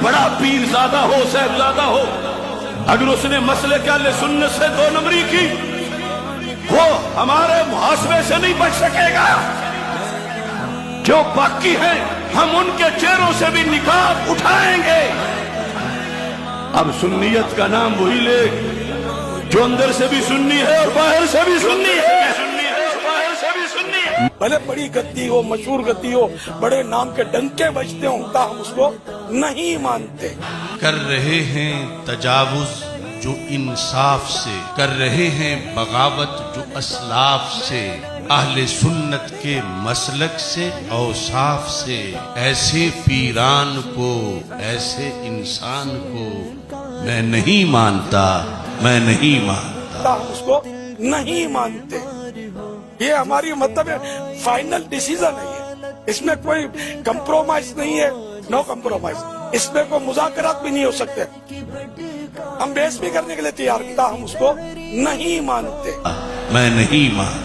بڑا پیر زیادہ ہو، صاحب زیادہ ہو، اگر اس نے مسئلے کے اہل سنت سے دو نمبری کی، وہ ہمارے محاسبے سے نہیں بچ سکے گا۔ جو باقی ہیں ہم ان کے چہروں سے بھی نقاب اٹھائیں گے۔ اب سنیت کا نام وہی لے جو اندر سے بھی سنی ہے اور باہر سے بھی سنی ہے۔ بھلے بڑی گدی ہو، مشہور گدی ہو، بڑے نام کے ڈنکے بجتے ہوں، ہم اس کو نہیں مانتے۔ کر رہے ہیں تجاوز جو انصاف سے، کر رہے ہیں بغاوت جو اسلاف سے، اہل سنت کے مسلک سے اوصاف سے، ایسے پیران کو، ایسے انسان کو میں نہیں مانتا، میں نہیں مانتا۔ ہم اس کو نہیں مانتے۔ یہ ہماری مطلب فائنل ڈیسیزن ہے، یہ اس میں کوئی کمپرومائز نہیں ہے، نو کمپرومائز۔ اس میں کوئی مذاکرات بھی نہیں ہو سکتے، ہم بحث بھی کرنے کے لیے تیار، ہم اس کو نہیں مانتے۔ میں نہیں مانتا۔